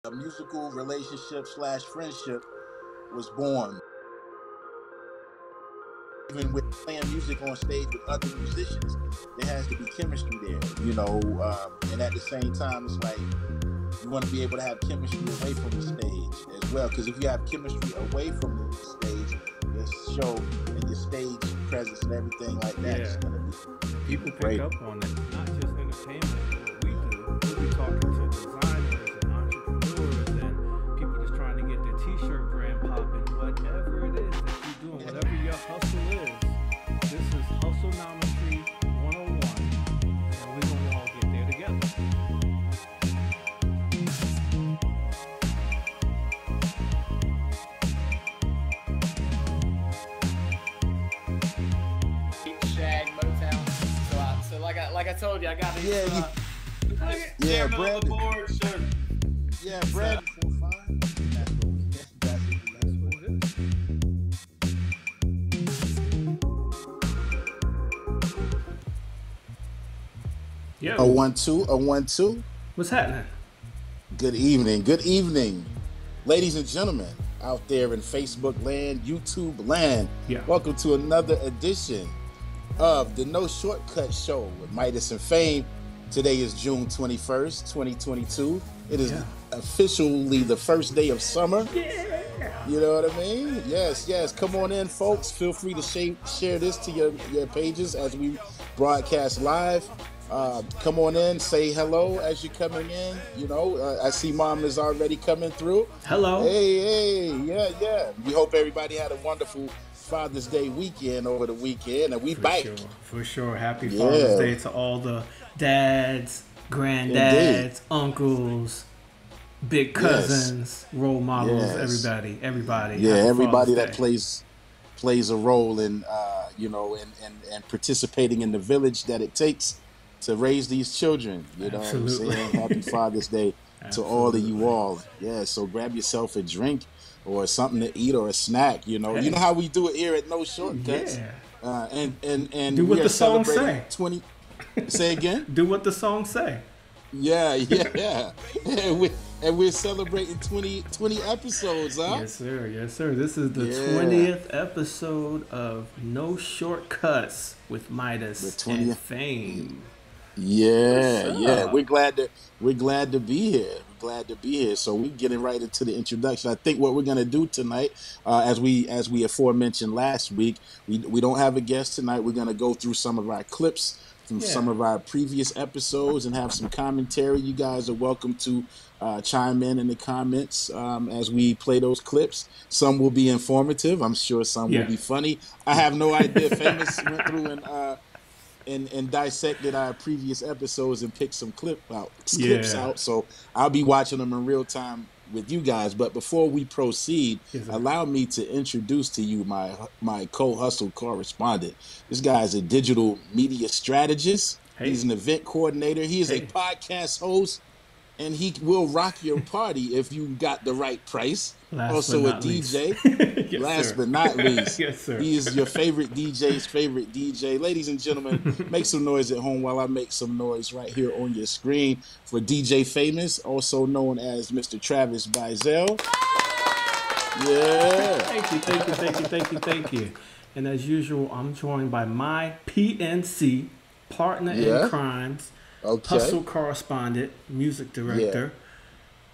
a musical relationship slash friendship was born. Even with playing music on stage with other musicians, there has to be chemistry there, and at the same time, it's like you want to be able to have chemistry away from the stage as well. Because if you have chemistry away from the stage, your show and your stage presence and everything like that is going to be People great. pick up on it, not just entertainment. What we do, we'll be talking to designers and entrepreneurs and people just trying to get their t-shirt brand popping. Whatever it is that you're doing, whatever your hustle is, this is Hustlenometry 101, and we're going to all get there together. Shag Motown. So like I told you, I got these. Brand. On the board shirt. Yeah, Brand. Yo, A 1-2, a 1-2. what's happening? Good evening, ladies and gentlemen out there in Facebook land, YouTube land. Yeah. Welcome to another edition of the No Shortcut Show with Midas and Fame. Today is June 21st, 2022. It is officially the first day of summer. Yeah. You know what I mean? Yes. Come on in, folks. Feel free to share this to your pages as we broadcast live. Come on in, say hello as you're coming in. I see Mom is already coming through. Hello. Hey, yeah. We hope everybody had a wonderful Father's Day weekend over the weekend, and we back. For sure. Happy Father's Day to all the dads, granddads, uncles, big cousins, role models, everybody. Yeah, Happy everybody Father's that Day. plays a role in and participating in the village that it takes to raise these children. You know what I'm saying? Happy Father's Day to all of you all. Yeah, so grab yourself a drink or something to eat or a snack. You know how we do it here at No Shortcuts. Yeah. And do what the song say. say. Say again. Do what the song say. Yeah. And we're celebrating 20 episodes, huh? Yes, sir. This is the 20th episode of No Shortcuts with Midas and Fame. Yeah. We're glad to be here. So we're getting right into the introduction. I think what we're gonna do tonight, as we aforementioned last week, we don't have a guest tonight. We're gonna go through some of our clips from some of our previous episodes and have some commentary. You guys are welcome to chime in the comments as we play those clips. Some will be informative. I'm sure some will be funny. I have no idea. Famous went through and dissected our previous episodes and picked some clips out. So I'll be watching them in real time with you guys. But before we proceed, allow me to introduce to you my co-hustle correspondent. This guy is a digital media strategist. He's an event coordinator. He is a podcast host, and he will rock your party if you got the right price. Also a DJ. Last but not least, yes, sir. He is your favorite DJ's favorite DJ. Ladies and gentlemen, make some noise at home while I make some noise right here on your screen for DJ Famous, also known as Mr. Travis Bizel. Yeah. Thank you. And as usual, I'm joined by my PNC, partner in crimes, hustle correspondent, music director,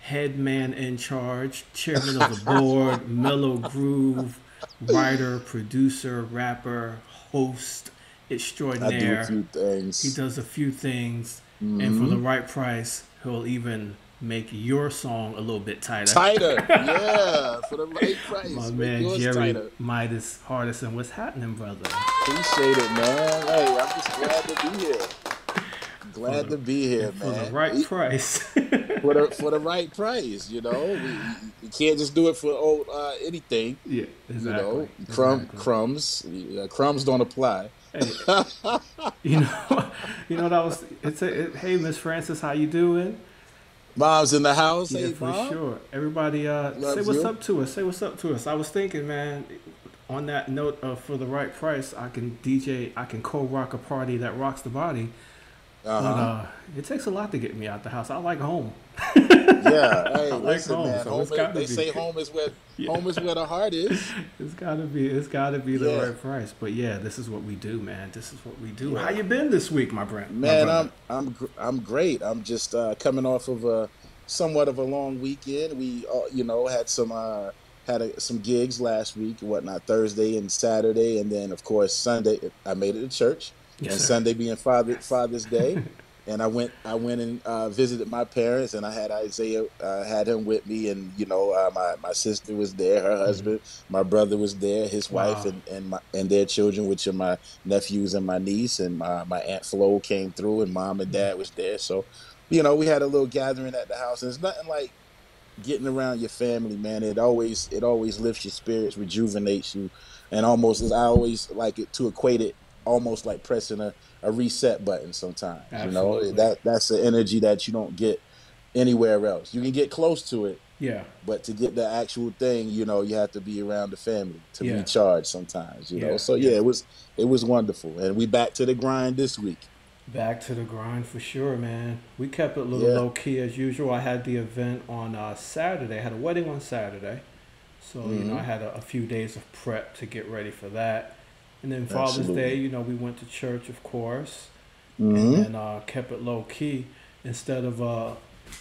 head man in charge, chairman of the board, Mellow Groove, writer, producer, rapper, host extraordinaire. I do a few things. He does a few things, and for the right price, he'll even make your song a little bit tighter. For the right price. My man Jerry Midas Hardison, what's happening, brother? Appreciate it, man. Hey, I'm just glad to be here. Glad to be here, man. For the right price. for the right price, we can't just do it for anything. Yeah, exactly. Crumbs. Crumbs don't apply. Hey, that was. Hey, Miss Francis, how you doing? Mom's in the house. Yeah, hey, for Mom. sure. Everybody, say what's up to us. Say what's up to us. I was thinking, man. On that note of for the right price, I can co-rock a party that rocks the body. But it takes a lot to get me out the house. I like home. Yeah. Hey, I like listen, home, man. so it's got to They be. say Yeah. home is where the heart is. It's gotta be. It's gotta be the Yeah. right price. But yeah, this is what we do, man. This is what we do. How Yeah. you been this week, my friend? My Man, brother. I'm great. I'm just coming off of a somewhat of a long weekend. We had some gigs last week and whatnot, Thursday and Saturday, and then of course Sunday I made it to church, Yes, and sir. Sunday being Father's Day, and I went and visited my parents, and I had Isaiah, had him with me, and my sister was there, her husband, my brother was there, his wife, Wow. and their children, which are my nephews and my niece, and my aunt Flo came through, and mom and dad was there. So we had a little gathering at the house, and it's nothing like getting around your family, man. It always lifts your spirits, rejuvenates you, and almost, I always like it to equate it almost like pressing a reset button sometimes. Absolutely. That's the energy that you don't get anywhere else. You can get close to it, Yeah. but to get the actual thing, you have to be around the family to Yeah. recharge sometimes. Yeah. So Yeah. yeah, it was wonderful. And we back to the grind this week. Back to the grind for sure, man. We kept it a little Yeah. low key as usual. I had the event on Saturday. I had a wedding on Saturday. So, I Hmm. had a few days of prep to get ready for that. And then Father's Day, Absolutely. we went to church, of course, and Hmm. then kept it low key. Instead of,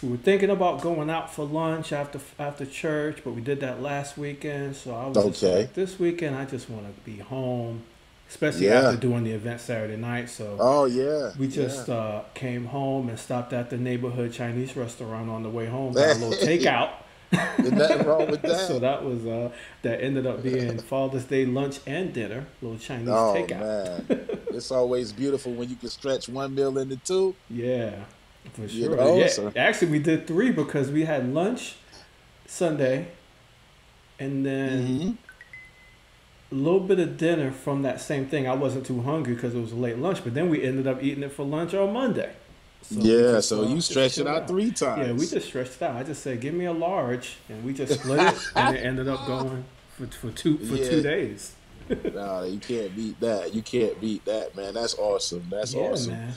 we were thinking about going out for lunch after church, but we did that last weekend. So I was just Okay. like, this weekend, I just want to be home, especially after Yeah. doing the event Saturday night. So Oh yeah. we Yeah. just came home and stopped at the neighborhood Chinese restaurant on the way home. Got a little takeout. There's nothing wrong with So that. that was that ended up being Father's Day lunch and dinner, little Chinese Oh takeout. man, it's always beautiful when you can stretch one meal into two. Yeah, for You sure. know, Yeah, so actually we did three because we had lunch Sunday and then hmm a little bit of dinner from that same thing. I wasn't too hungry because it was a late lunch, but then we ended up eating it for lunch on Monday. So we yeah. just So you just stretch it chilled out out. three Yeah, we times. just stretched it out. I just said, "Give me a large," and we just split it, and it ended up going for two Yeah, days. no, you can't beat that. You can't beat that, man. That's awesome. That's Yeah, awesome. man.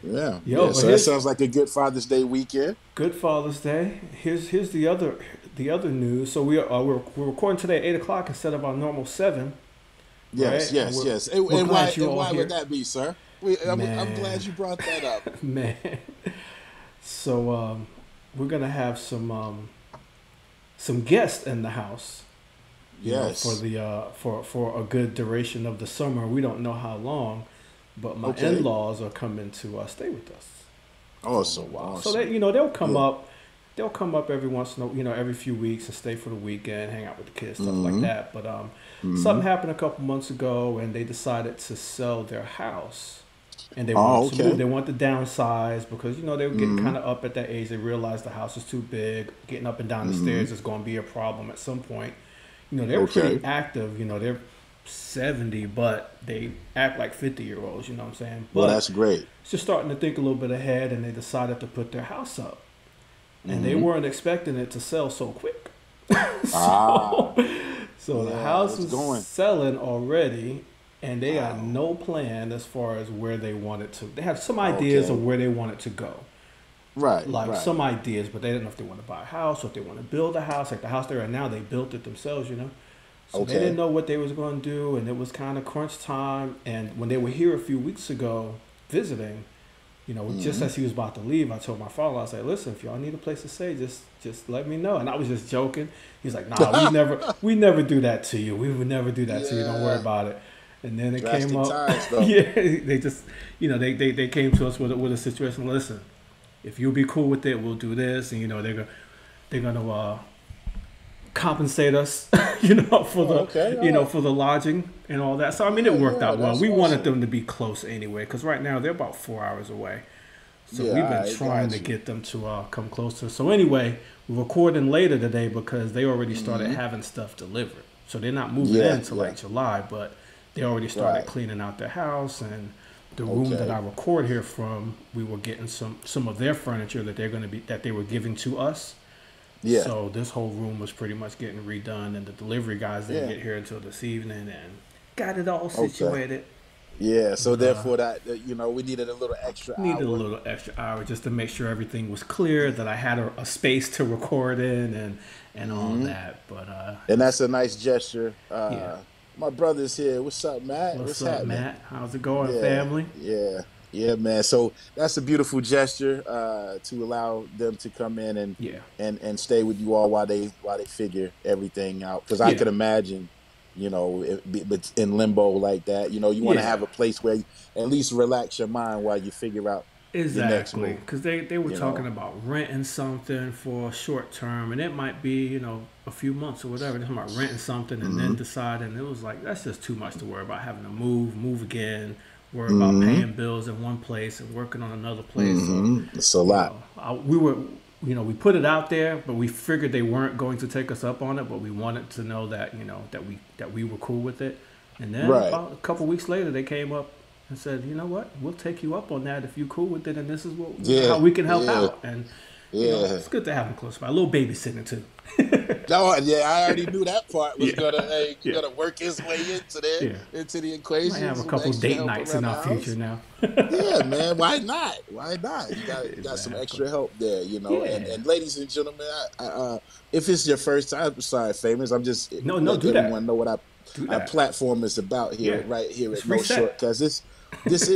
Yeah, Yo, yeah. but So that here's sounds like a good Father's Day weekend. good Father's Day. Here's the other news. So we're recording today at 8 o'clock instead of our normal 7, Yes, right? And yes, we're yes. And, we're and why glad you and all why would here, that be, sir? I'm glad man. you brought that up. Man. So we're gonna have some guests in the house. For Yes. the for a good duration of the summer. We don't know how long, but my Okay. in-laws are coming to stay with us for a little Awesome. while. So Awesome. they'll come Yeah. up. They'll come up every once in a, every few weeks and stay for the weekend, hang out with the kids, stuff like Mm-hmm. that. But Mm-hmm. something happened a couple months ago, and they decided to sell their house, and they wanted Oh, to move. okay. They want to downsize because they were getting Mm-hmm. kind of up at that age. They realized the house is too big. Getting up and down the Mm-hmm. stairs is going to be a problem at some point. They're Okay. pretty active. They're 70, but they act like 50-year-olds. You know what I'm saying? Well, But that's great. just starting to think a little bit ahead, and they decided to put their house up, and they Mm-hmm. weren't expecting it to sell so quick. Ah, so, so the yeah. house It's is going. selling already, and they got Wow. no plan as far as where they want it to. They have some ideas Okay. of where they want it to go, Right. like Right. some ideas, but they didn't know if they want to buy a house or if they want to build a house. Like the house they're in now, they built it themselves. So they didn't Okay. know what they was going to do, and it was kind of crunch time. And when they were here a few weeks ago visiting, just Mm-hmm. as he was about to leave, I told my father, I was like, "Listen, if y'all need a place to stay, just let me know." And I was just joking. He's like, "Nah, we never do that to you. We would never do that to you. Don't worry Yeah. about it." And then it came Drastic up, times, though. yeah. They just, they came to us with a situation. Listen, if you'll be cool with it, we'll do this, and they're gonna compensate us, for Oh, okay. All right. for the lodging and all that. So I mean, it Yeah. worked Yeah. out well. That's We wanted awesome. them to be close anyway, because right now they're about 4 hours away. So we've Yeah. been I trying got to you. get them to come closer. So anyway, we're recording later today because they already started Mm-hmm. having stuff delivered. So they're not moving in Yeah. until Yeah. like July, but they already started Right. cleaning out their house, and the room that I Okay. record here from, we were getting some of their furniture that they were giving to us. Yeah. So this whole room was pretty much getting redone, and the delivery guys didn't Yeah. get here until this evening, and got it all Okay. situated. Yeah, so therefore that we needed a little extra Needed a hour. little extra hour just to make sure everything was clear, that I had a space to record in, and all that. But and that's a nice gesture. yeah. My brother's here. What's up, Matt? What's What's up, happening? Matt? How's it going, Yeah, family? yeah, yeah, man. So that's a beautiful gesture to allow them to come in Yeah. and stay with you all while they figure everything out. Because I Yeah. could imagine, but in limbo like that, you want to Yeah. have a place where you at least relax your mind while you figure out your next Exactly, move. because they were You talking know. about renting something for short term, and it might be a few months or whatever. They're talking about renting something and then Mm-hmm. deciding. It was like, that's just too much to worry about having to move again, worry about Mm-hmm. paying bills in one place and working on another place. So, Mm-hmm. It's a lot. we were, we put it out there, but we figured they weren't going to take us up on it. But we wanted to know that that we were cool with it. And then Right. about a couple weeks later, they came up and said, you know what, we'll take you up on that if you cool with it, and this is how Yeah. we can help Yeah. out. And Yeah. it's good to have them close by. A little babysitting too. Oh, yeah, I already knew that part was Yeah. gonna Yeah. work his way Yeah. into the Might have equation. a Some couple extra date help nights around in the our future house. now. Yeah, man. Why not? Why not? You got some Exactly. extra help there, And Yeah. ladies and gentlemen, if it's your first time, sorry, famous. I'm just No, letting do everyone that. know what Do our that. platform is about Yeah. here, right here It's at No reset. Shortcuts. This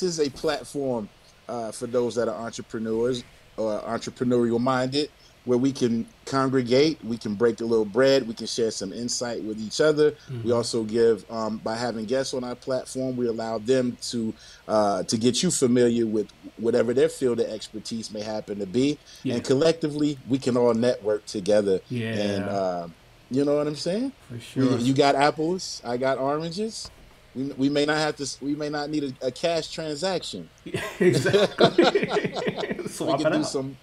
is a platform for those that are entrepreneurs or entrepreneurial minded, where we can congregate, we can break a little bread, we can share some insight with each other. We also give, by having guests on our platform, we allow them to get you familiar with whatever their field of expertise may happen to be, Yeah. and collectively we can all network together. And Yeah. you know what I'm saying? For sure. You got apples, I got oranges. We may not have to. We may not need a cash transaction. Exactly. We Swap could it do out. some.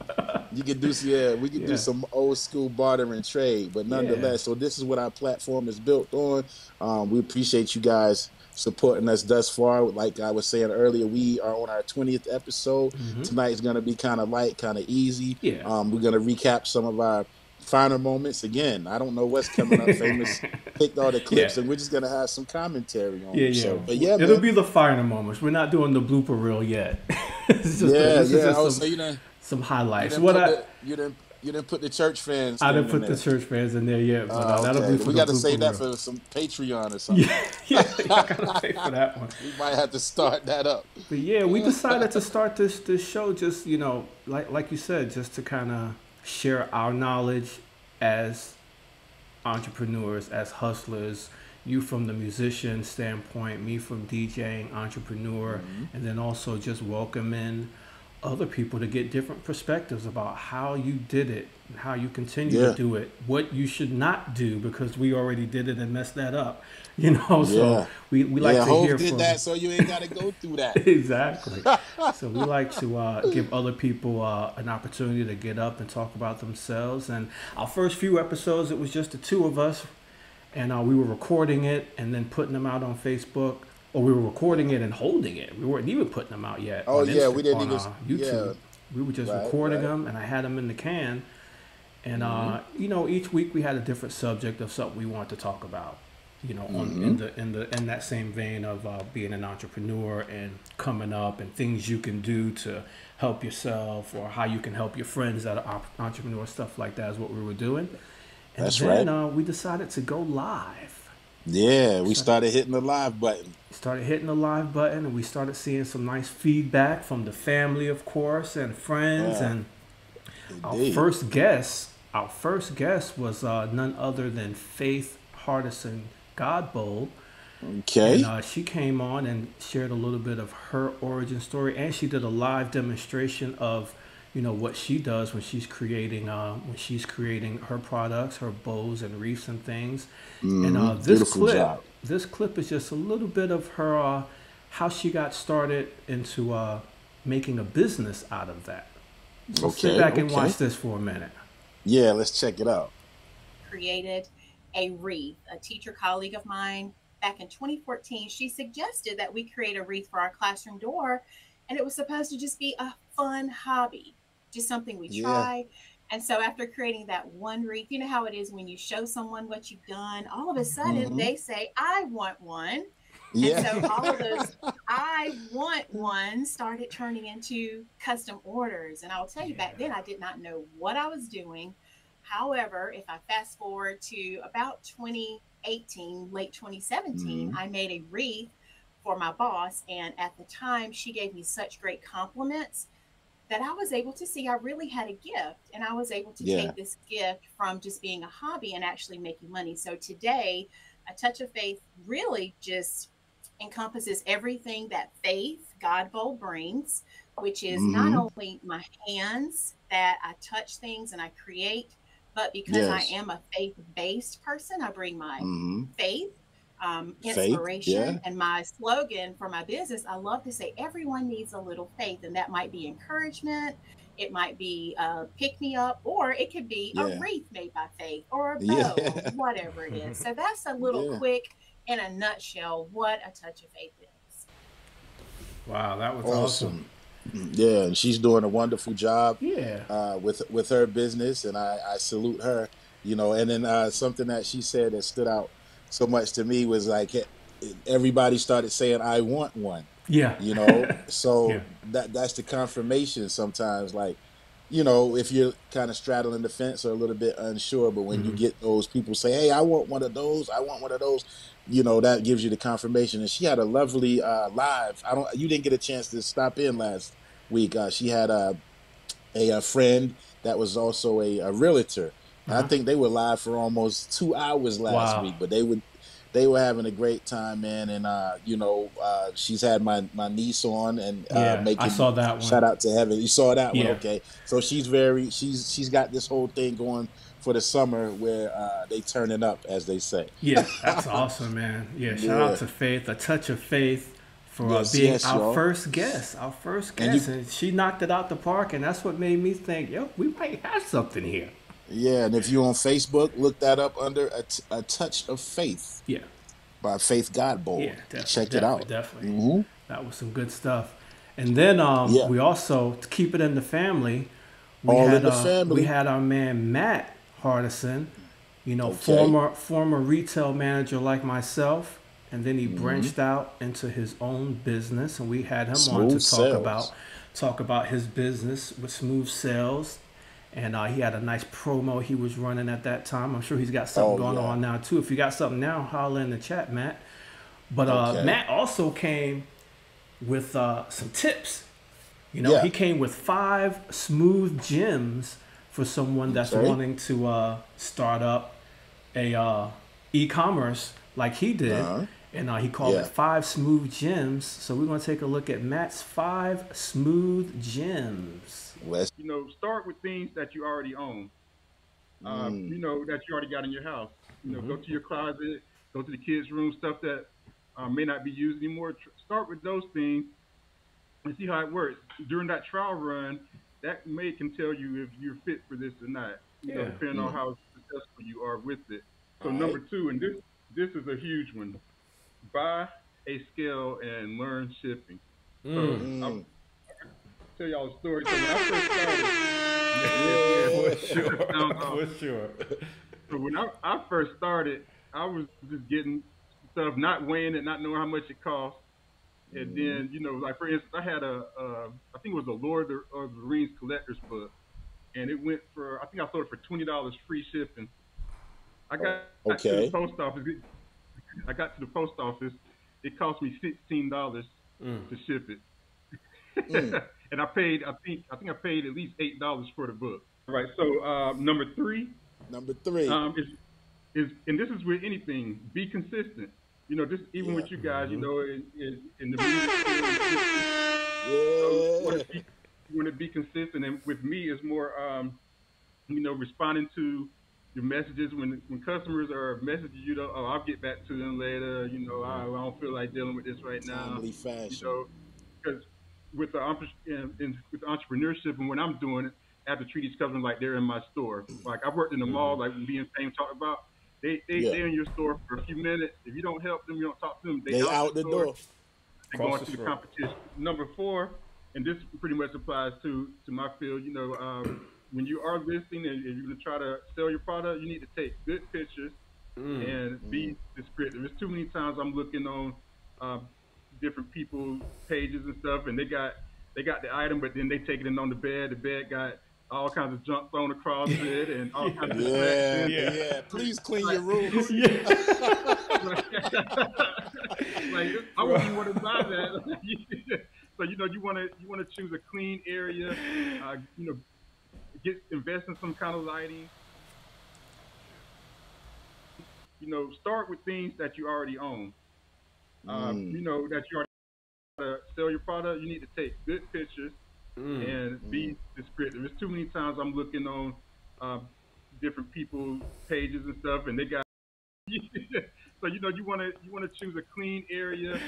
You could do, yeah. We could do Yeah. some old school barter and trade, but Yeah. nonetheless. So this is what our platform is built on. We appreciate you guys supporting us thus far. Like I was saying earlier, we are on our 20th episode. Tonight is going to be kind of light, kind of easy. Yeah. We're going to recap some of our finer moments. Again, I don't know what's coming up. Famous picked all the clips, Yeah. and we're just going to have some commentary on Yeah, them. yeah. So, but yeah, It'll man. be the finer moments. We're not doing the blooper reel yet. Yeah, This is yeah. just Oh, so you didn't some highlights. you didn't put the church fans I thing didn't in put the there. church fans in there yet, but that'll Okay. be for We the got to save blooper that reel. for some Patreon or something. Yeah, I gotta pay for that one. We might have to start that up. But yeah, we decided to start this show just like you said, just to kind of share our knowledge as entrepreneurs, as hustlers. You from the musician standpoint, me from DJing, entrepreneur, and then also just welcoming other people to get different perspectives about how you did it and how you continue to Yeah. do it, what you should not do because we already did it and messed that up. So Yeah. we like Yeah, to Hov hear did from that, so you ain't got to go through that. exactly. So we like to give other people an opportunity to get up and talk about themselves. And our first few episodes, it was just the two of us, and we were recording it and then putting them out on Facebook. Or we were recording it and holding it. We weren't even putting them out yet. Oh, on yeah, we didn't on even. YouTube. Yeah, We were just right, recording right. them, and I had them in the can. And each week we had a different subject of something we wanted to talk about. In that same vein of being an entrepreneur and coming up and things you can do to help yourself or how you can help your friends that are entrepreneurs, stuff like that is what we were doing. And That's then right. we decided to go live. Yeah, we started hitting the live button. Started hitting the live button, and we started seeing some nice feedback from the family, of course, and friends. Yeah, And our indeed. first guest was none other than Faith Hardison Godbold. Okay. And she came on and shared a little bit of her origin story, and she did a live demonstration of what she does when she's creating her products, her bows and wreaths and things. And Beautiful job. this clip is just a little bit of her how she got started into making a business out of that. So sit back and watch this for a minute. Yeah, let's check it out. Created a wreath. A teacher colleague of mine back in 2014, she suggested that we create a wreath for our classroom door, and it was supposed to just be a fun hobby, just something we try. And so after creating that one wreath, you know how it is when you show someone what you've done, all of a sudden they say, I want one. Yeah. And so all of those I want one started turning into custom orders. And I'll tell you, back then I did not know what I was doing. However, if I fast forward to about 2018, late 2017, Mm-hmm. I made a wreath for my boss. And at the time, she gave me such great compliments that I was able to see I really had a gift. And I was able to Yeah. take this gift from just being a hobby and actually making money. So today, A Touch of Faith really just encompasses everything that faith, God Bowl brings, which is not Mm-hmm. only my hands that I touch things and I create, but because I Yes. am a faith based person, I bring my Mm-hmm. faith, Faith. inspiration, Yeah. and my slogan for my business. I love to say everyone needs a little faith, and that might be encouragement. It might be a pick me up, or it could be a Yeah. wreath made by faith, or a bow, or Yeah. whatever it is. So that's a little Yeah. quick, in a nutshell, what A Touch of Faith is. Wow, that was awesome. Awesome. Yeah, and she's doing a wonderful job Yeah. with her business, and I salute her. You know, and then something that she said that stood out so much to me was like everybody started saying, "I want one." Yeah. You know, Yeah. so that's the confirmation sometimes. Like, you know, if you're kind of straddling the fence or a little bit unsure, but when you Mm-hmm. get those people say, "Hey, I want one of those," I want one of those, you know, that gives you the confirmation. And she had a lovely live. You didn't get a chance to stop in last week. She had a friend that was also a realtor, and I Uh-huh. think they were live for almost 2 hours last Wow. week. But they were having a great time, man. And you know, she's had my niece on and Yeah, I making saw that shout one. out to heaven. You saw that one, Yeah. okay? So she's got this whole thing going for the summer where they turning up, as they say. Yeah, that's awesome, man. Yeah, shout out Yeah. to Faith, A Touch of Faith, for Yes, being yes, our y'all. first guest. Our first And you, guest. And she knocked it out the park, and that's what made me think, yo, we might have something here. yeah, and if you're on Facebook, look that up under a Touch of Faith Yeah. by Faith Yeah, Godbold. definitely, Check it out. definitely. Hmm. That was some good stuff. And then Yeah, we also, to keep it in the family, all in the we family. had our man Matt Hardison, you know, Okay. former retail manager like myself, and then he Hmm. branched out into his own business, and we had him on to Smooth sales. talk about his business with Smooth Sales, and he had a nice promo he was running at that time. I'm sure he's got something Oh going yeah. on now too. If you got something now, holler in the chat, Matt. But Okay. Matt also came with some tips. You know, Yeah. he came with 5 smooth gems for someone that's Okay. wanting to start up a e-commerce like he did, Uh-huh. and he called it Yeah. 5 smooth gems. So we're gonna take a look at Matt's 5 smooth gems. Let's. You know, start with things that you already own. You Mm, know, that you already got in your house. You know, Mm-hmm. go to your closet, go to the kids' room, stuff that may not be used anymore. Start with those things and see how it works. During that trial run, that can tell you if you're fit for this or not. You know, Yeah. depending on mm. how successful you are with it. So All number right. two, and this is a huge one: buy a scale and learn shipping. So I'll Mm. tell y'all a story. So when I first started, For Yeah. that sounds sure, off. for sure. So when I first started, I was just getting stuff, not weighing it, not knowing how much it cost. And Mm. then, you know, like for instance, I had I think it was a Lord of the Rings collector's book, and it went for, I think I sold it for $20 free shipping. I got to the Okay. post office. I got to the post office. It cost me $16 Mm. to ship Mm. it, and I think I paid at least $8 for the book. All right. So number three Number three. is and this is with anything. Be consistent. You know, just even Yeah. with you guys, you Mm-hmm. know, in the music field and shipping, you know, Yeah. you want to be consistent. And with me, it's more, you know, responding to your messages when customers are messaging you. Oh, I'll get back to them later. You know, I don't feel like dealing with this right now. Timely You fashion. know, because with the with entrepreneurship and when I'm doing it, I have to treat each customer like they're in my store. Like I've worked in the Mm-hmm. mall, like me and Fame talked about. Yeah. They're in your store for a few minutes. If you don't help them, you don't talk to them. They They out the out the store. door. They're Across going the to the street. competition. Number four, and this pretty much applies to my field. You know, when you are listing and you're going to try to sell your product, you need to take good pictures Mm. and Mm. be descriptive. There's too many times I'm looking on different people's pages and stuff, and they got the item, but then they take it in on the bed. The bed got all kinds of junk thrown across it and all kinds of yeah. Please clean your room. Like, I wouldn't even want to buy that. So you want to choose a clean area. Invest in some kind of lighting. Start with things that you already own. That you already sell your product. You need to take good pictures and be descriptive. There's too many times I'm looking on different people's pages and stuff, and they got. So you want to choose a clean area.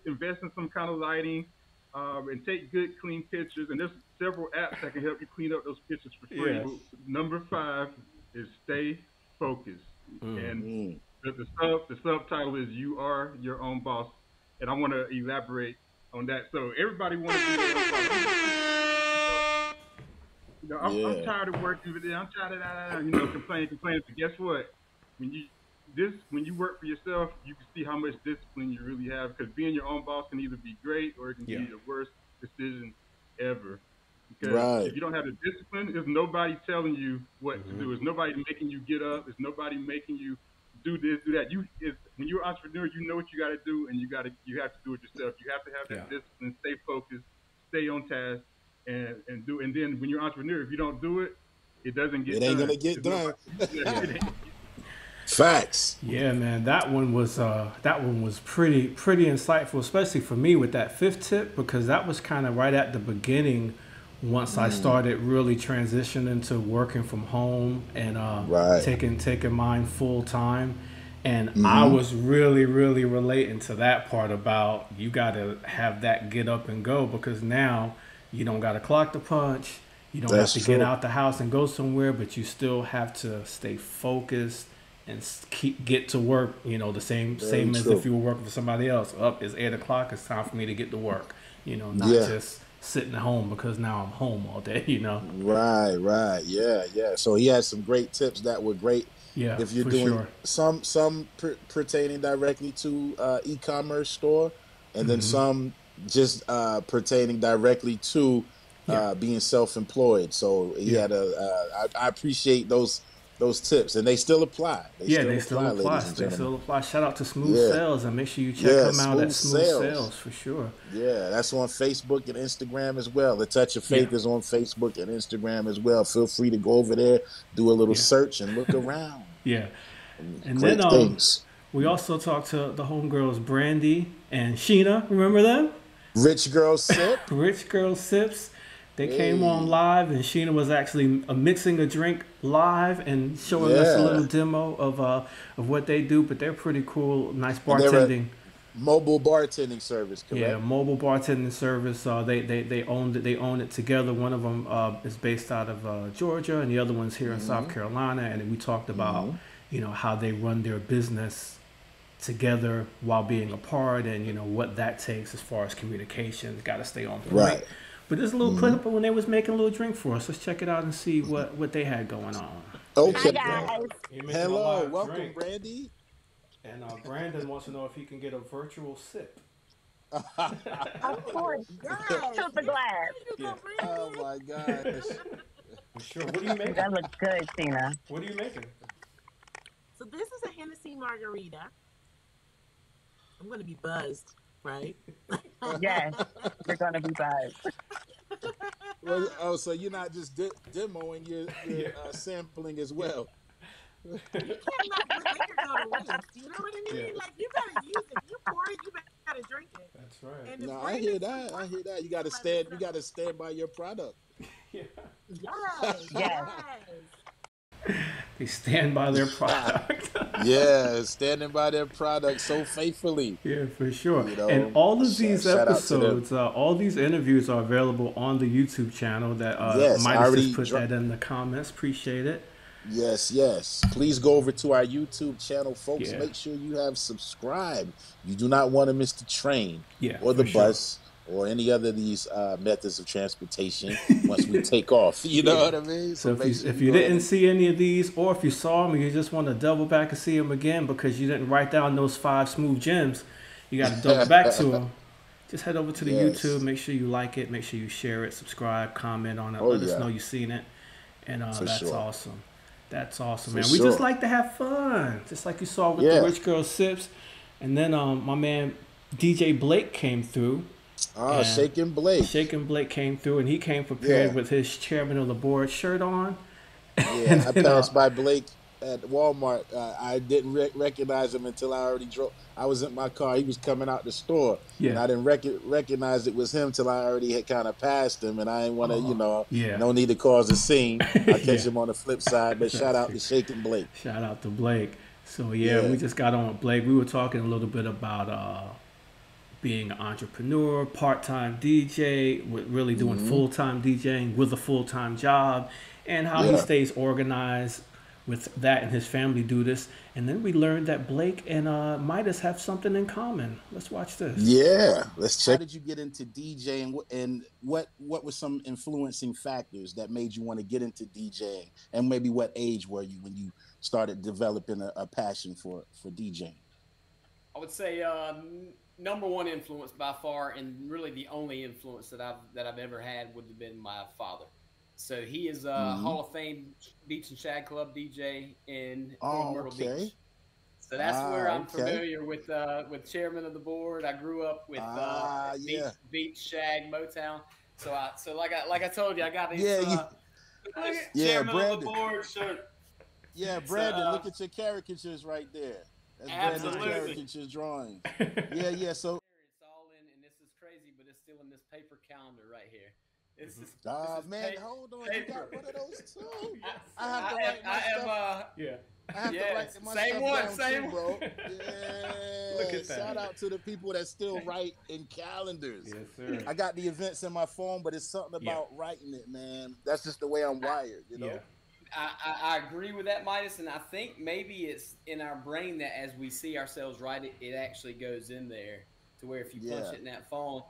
Invest in some kind of lighting, and take good, clean pictures. And there's several apps that can help you clean up those pictures for free. Yes. Number 5 is stay focused. And the subtitle is "You Are Your Own Boss," and I want to elaborate on that. So everybody wants to be their own boss. I'm tired of working with it. I'm tired of complaining. But guess what? When you work for yourself, you can see how much discipline you really have. Because being your own boss can either be great or it can be the worst decision ever. Because if you don't have the discipline, there's nobody telling you what to do. There's nobody making you get up. There's nobody making you do this, do that. When you're an entrepreneur, you know what you got to do, and you have to do it yourself. You have to have that discipline, stay focused, stay on task, and do. And then when you're an entrepreneur, if you don't do it, it doesn't get done. It ain't gonna get done. Facts. Yeah, man, that one was pretty insightful, especially for me with that 5th tip, because that was kind of right at the beginning. Once I started really transitioning to working from home and taking mine full time, and I was really relating to that part about you got to have that get up and go, because now you don't got to clock the punch, you don't have to get out the house and go somewhere, but you still have to stay focused and get to work. The same as if you were working for somebody else. It's 8 o'clock. It's time for me to get to work. Not just sitting at home because now I'm home all day, Right. Yeah. So he had some great tips that were great. Yeah, if you're doing some pertaining directly to e-commerce store, and then some just pertaining directly to being self-employed. So he had I appreciate those tips, and they still apply. They still apply. Shout out to Smooth Sales, and make sure you check them out at Smooth Sales for sure. Yeah, that's on Facebook and Instagram as well. The Touch of Faith is on Facebook and Instagram as well. Feel free to go over there, do a little search, and look around. And then we also talked to the homegirls Brandy and Sheena. Remember them? Rich Girl Sip. Rich Girl Sips. They came on live, and Sheena was actually mixing a drink live and showing us a little demo of what they do. But they're pretty cool, nice bartending. Mobile bartending service, correct? Yeah, mobile bartending service. They owned it. They own it together. One of them is based out of Georgia, and the other one's here in South Carolina. And we talked about how they run their business together while being apart, and what that takes as far as communication. Got to stay on point. Right. But there's a little clip of when they was making a little drink for us. Let's check it out and see what they had going on. Okay. Hi, guys. Hello. Welcome, Brandy. And Brandon wants to know if he can get a virtual sip. Of course. Tilt the glass. Yeah. Oh, my gosh. Sure. What are you making? That looks good, Tina. What are you making? So this is a Hennessy margarita. I'm going to be buzzed. Right? Yes, you're gonna be buzzed. Well, so you're not just demoing, you're sampling as well. You cannot let liquor go to waste. You know what I mean? Yeah. Like, you gotta use it. You pour it, you gotta drink it. That's right. No, I hear that. You gotta stand by your product. Yeah. Yes. They stand by their product. Yeah, standing by their product so faithfully. Yeah, for sure. And all of these episodes, all these interviews are available on the YouTube channel. That Midas just put that in the comments. Appreciate it. Yes. Please go over to our YouTube channel, folks. Make sure you have subscribed. You do not want to miss the train or the bus or any other of these methods of transportation once we take off. You know what I mean? So if you didn't see any of these, or if you saw them and you just want to double back and see them again because you didn't write down those 5 smooth gems, you got to double back to them. Just head over to the YouTube. Make sure you like it. Make sure you share it, subscribe, comment on it. Let us know you've seen it. And that's awesome. That's awesome, man. We just like to have fun. Just like you saw with the Rich Girl Sips. And then my man DJ Blake came through. Shaking Blake. Shaking Blake came through, and he came prepared with his chairman of the board shirt on. Yeah, I passed by Blake at Walmart. I didn't recognize him until I already drove. I was in my car. He was coming out the store. Yeah. And I didn't recognize it was him till I already had kind of passed him, and I didn't want to, no need to cause a scene. I'll catch him on the flip side, but shout out to Shaking Blake. Shout out to Blake. So, we just got on with Blake. We were talking a little bit about being an entrepreneur, part-time DJ, with really doing full-time DJing with a full-time job, and how he stays organized with that, and his family do this. And then we learned that Blake and Midas have something in common. Let's watch this. Yeah, let's check. How did you get into DJing, and what were some influencing factors that made you want to get into DJing, and maybe what age were you when you started developing a passion for DJing? I would say number one influence by far, and really the only influence that I've ever had, would have been my father. So he is a Hall of Fame Beach and Shag Club DJ in Myrtle Beach. So that's where I'm familiar with chairman of the board. I grew up with Beach, Shag, Motown. So like I told you, I got these chairman of the board shirt. Yeah, Brandon, look at your caricatures right there. That's absolutely. Brandon's caricature drawing. So it's all in, and this is crazy, but it's still in this paper calendar right here. This is hold on. You got one of those too. I have to write my stuff. I have to write my stuff down too, bro. Yeah. Look at that. Shout out to the people that still write in calendars. Yes, sir. I got the events in my phone, but it's something about writing it, man. That's just the way I'm wired, you know? Yeah. I agree with that, Midas, and I think maybe it's in our brain that as we see ourselves write it, it actually goes in there to where if you punch it in that phone.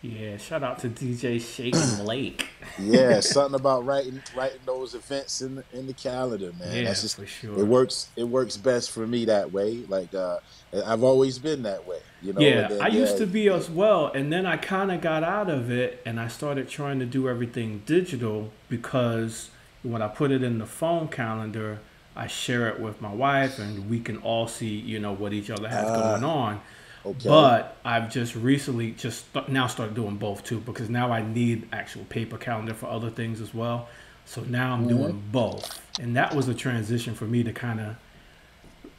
Yeah, shout out to DJ Shaking Blake. Yeah, something about writing those events in the calendar, man. Yeah, that's just, for sure. It works best for me that way. Like I've always been that way, you know. Yeah, I used to be as well, and then I kind of got out of it, and I started trying to do everything digital, because when I put it in the phone calendar, I share it with my wife, and we can all see, what each other has going on. Okay. But I've just recently now started doing both too, because now I need actual paper calendar for other things as well. So now I'm doing both, and that was a transition for me to kind of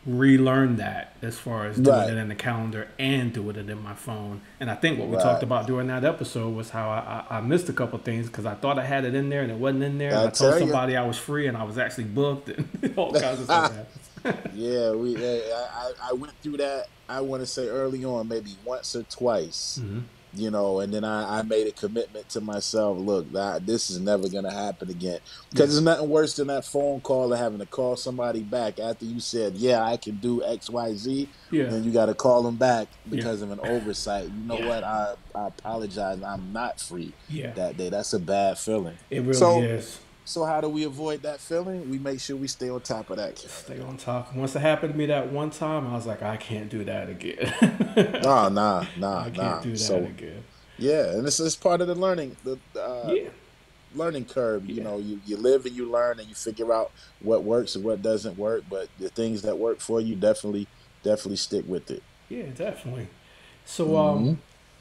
relearn that, as far as doing it in the calendar and doing it in my phone. And I think what we talked about during that episode was how I missed a couple things because I thought I had it in there and it wasn't in there. I told somebody I was free and I was actually booked, and all kinds of stuff happened. Yeah, I went through that. I want to say early on, maybe once or twice, and then I made a commitment to myself. Look, this is never going to happen again, because there's nothing worse than that phone call or having to call somebody back after you said, I can do X, Y, Z. Yeah. And you got to call them back because of an oversight. You know what? I apologize. I'm not free that day. That's a bad feeling. It really is. So how do we avoid that feeling? We make sure we stay on top of that. Stay on top. Once it happened to me that one time, I was like, I can't do that again. Nah. I can't do that again. Yeah, and this is part of the learning, learning curve. You know, you live and you learn and you figure out what works and what doesn't work. But the things that work for you, definitely stick with it. Yeah, definitely. So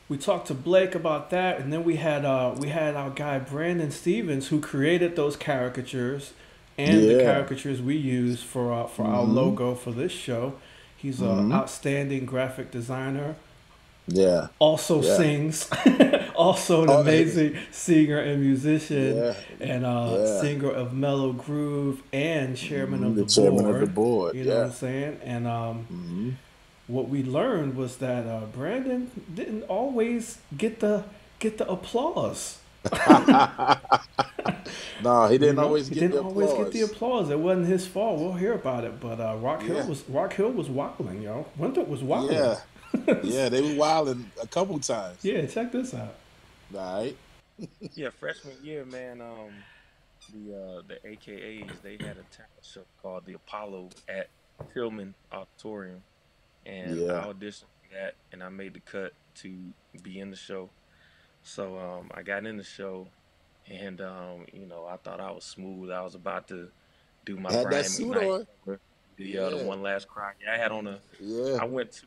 we talked to Blake about that, and then we had our guy Brandon Stevens, who created those caricatures and the caricatures we use for our logo for this show. He's an outstanding graphic designer. Yeah. Also sings. Also an amazing singer and musician, and singer of Mellow Groove and chairman of the board. You know what I'm saying? And what we learned was that Brandon didn't always get the applause. No, he didn't always get the applause. It wasn't his fault. We'll hear about it. But Rock Hill was wilding, yo. Winthrop was wilding. Yeah, they were wilding a couple times. Yeah, check this out. All right. Yeah, freshman year, man. The AKAs, they had a talent show called the Apollo at Tillman Auditorium, and I Yeah. auditioned for that, and I made the cut to be in the show. So I got in the show, and I thought I was smooth. I was about to do my Had that Brian suit McKnight on. cover, the Yeah. One Last Cry. Yeah, I had on a. Yeah. I went to.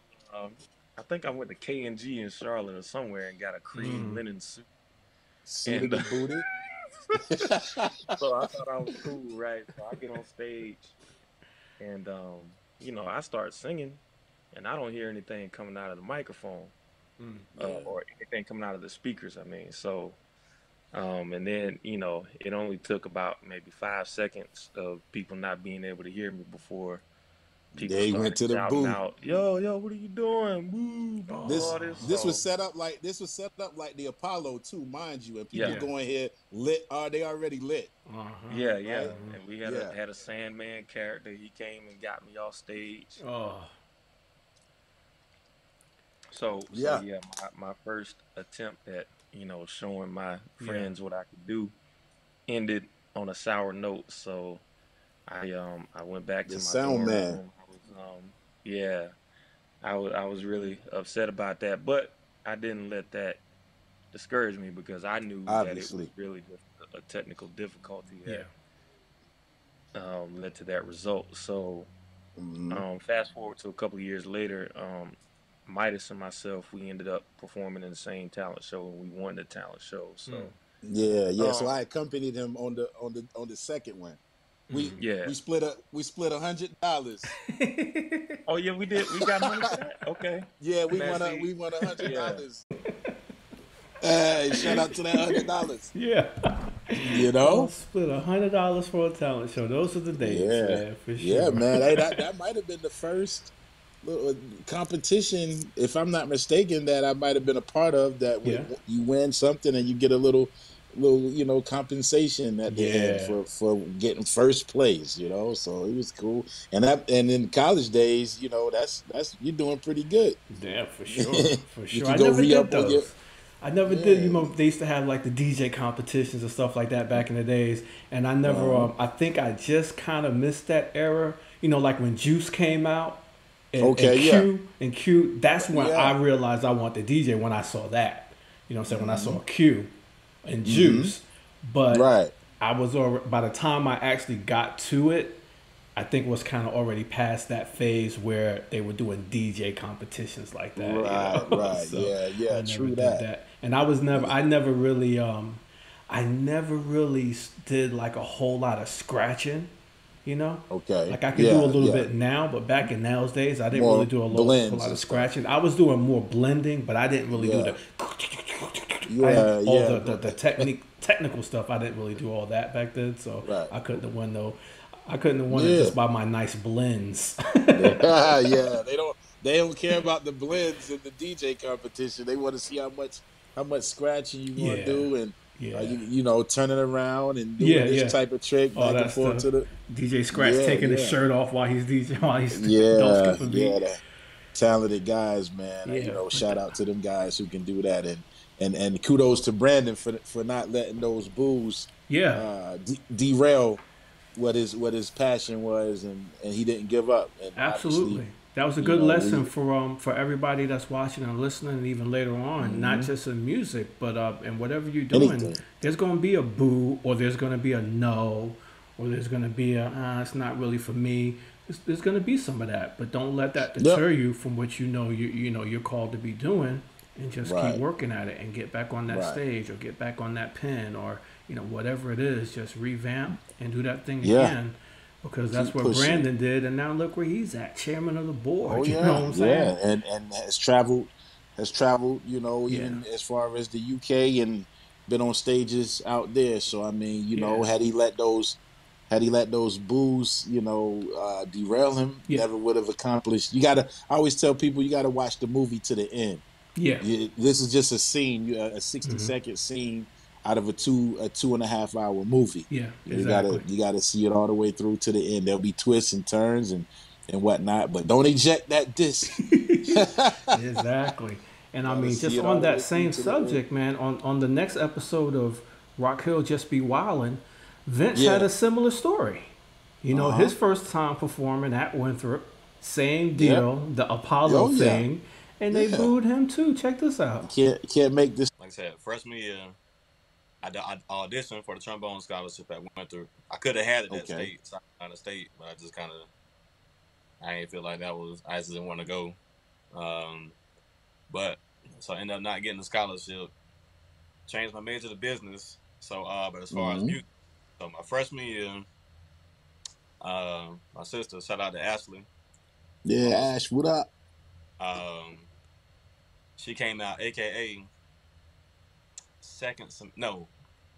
I think I went to K&G in Charlotte or somewhere and got a cream linen suit. Suited and booted. So I thought I was cool, right? So I get on stage, and I start singing, and I don't hear anything coming out of the microphone, or anything coming out of the speakers. I mean, so, and then it only took about maybe 5 seconds of people not being able to hear me before people They started went to the shouting booth. out, "Yo, what are you doing? Woo, boo, all this." This was So, set up like the Apollo too, mind you. And people Yeah. going here lit. They already lit. yeah, Right? and we had a Sandman character. He came and got me off stage. Oh, So Yeah. yeah, my first attempt at showing my friends what I could do ended on a sour note. So I went back to The my sound dorm man. room. I was really upset about that, but I didn't let that discourage me because I knew that it was Obviously. really just a technical difficulty yeah. that led to that result. So Mhm. fast forward to a couple of years later, Midas and myself, we ended up performing in the same talent show, and we won the talent show. So Yeah. So um, I accompanied him on the second one. We yeah. we split $100. Oh yeah, we did. We got money for that. Okay. Yeah, we Man, won see, we won yeah, $100. Hey, shout out to that $100. Yeah. You Split $100 for a talent show. Those are the days, Yeah. man, for sure. Yeah, man. Hey, that might have been the first little competition, if I'm not mistaken, that I might have been a part of. That Yeah. you win something and you get a little compensation at the end Yeah. for getting first place. So it was cool. And in college days, that's you're doing pretty good. Yeah, for sure. For You sure. can I go never did re-up on your. those. I never did. Yeah. They used to have like the DJ competitions and stuff like that back in the days, and I never. I think I just kind of missed that era. Like when Juice came out, Okay, and Q. That's when Yeah. I realized I want the DJ when I saw that. You know what I'm saying? When I saw Q and Juice, but Right. I was already, by the time I actually got to it, I think was kind of already past that phase where they were doing DJ competitions like that. Right. So Yeah. I never True did that. and I never really did like a whole lot of scratching. Okay. Like I could do a little bit now, but back in those days, I didn't More really do a blends whole lot and of stuff. scratching. I was doing more blending, but I didn't really do Yeah. the technical stuff. I didn't really do all that back then, so Right. I couldn't have won though. I couldn't have won it just by my nice blends. Yeah. They don't care about the blends in the DJ competition. They want to see how much scratching you want to do, and turning around and doing this type of trick back and that's forth to the DJ Scratch taking his shirt off while he's DJ, while he's don't skip a beat. the talented guys, man. Yeah. Shout out to them guys who can do that, and kudos to Brandon for not letting those boos derail what his passion was, and he didn't give up. And Absolutely. That was a good lesson for everybody that's watching and listening, and even later on, not just in music, but in whatever you're doing. Anything. There's going to be a boo, or there's going to be a no, or there's going to be it's not really for me. There's going to be some of that, but don't let that deter you from what you're called to be doing, and just keep working at it and get back on that stage, or get back on that pen, or whatever it is. Just revamp and do that thing again. Because that's what Brandon did, and now look where he's at, chairman of the board. Oh, You know what I'm saying? and has traveled, even as far as the UK, and been on stages out there. So I mean, had he let those boos, derail him, never would have accomplished. I always tell people, you gotta watch the movie to the end. Yeah. This is just a scene, a 60-second scene out of a 2.5 hour movie. Yeah, exactly. You gotta see it all the way through to the end. There'll be twists and turns, and and whatnot. But don't eject that disc. Exactly. And I mean, just on that same subject, man, on the next episode of Rock Hill Just Be Wildin', Vince had a similar story. You know, his first time performing at Winthrop, same deal, the Apollo thing, and they booed him too. Check this out. Can't make this. Like I said, freshman year, I auditioned for the trombone scholarship at Winthrop. I could have had it at State, South Carolina State, but I just I didn't feel like I just didn't want to go. But so I ended up not getting the scholarship. Changed my major to business. So, but as far as music, so my freshman year, my sister, shout out to Ashley. Yeah, Ash, what up? She came out, AKA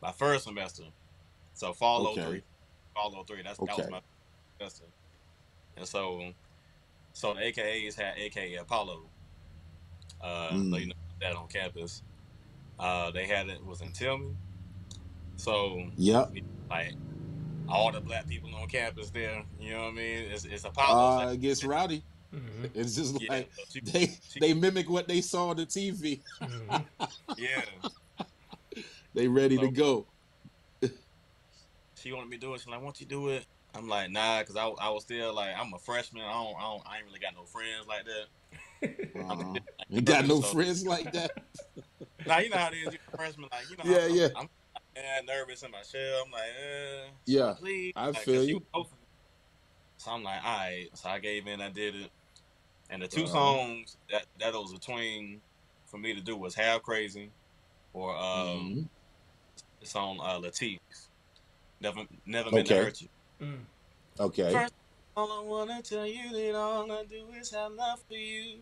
my first semester. So fall 03. Fall 03. That was my semester. And so the AKAs had AKA Apollo. So you know that on campus. They had it was in Tillman. So like all the black people on campus there, you know what I mean? It's Apollo. It gets rowdy. It's just like they mimic what they saw on the TV. They ready to go. She wanted me to do it. She's like, "Won't you do it?" I'm like, "Nah," because I was still like, I'm a freshman. I ain't really got no friends like that. You got no friends like that. Now you know how it is. You're a freshman, like I'm nervous in my shell. I'm like, please. I feel you. So I'm like, all right. So I gave in. I did it. And the two songs that was between for me to do was "Half Crazy" or the song Latif. Never meant to hurt you. Okay. First, all I wanna tell you that all I do is have love for you.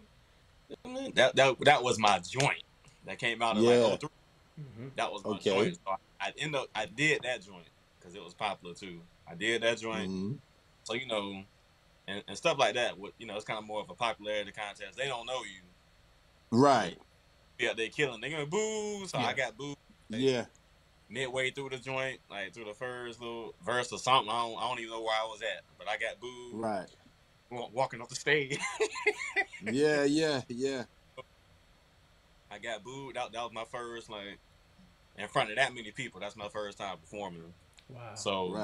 That was my joint. That came out in like 03. That was my joint. So I did that joint because it was popular too. I did that joint. So you know, and stuff like that. You know, it's kind of more of a popularity contest. They don't know you, right? Yeah, they killing. They gonna boo. So I got booed. Midway through the joint, like through the first little verse or something. I don't even know where I was at, but I got booed. Right. Walking off the stage. Yeah. I got booed. That was my first, like, in front of that many people. That's my first time performing. Wow. So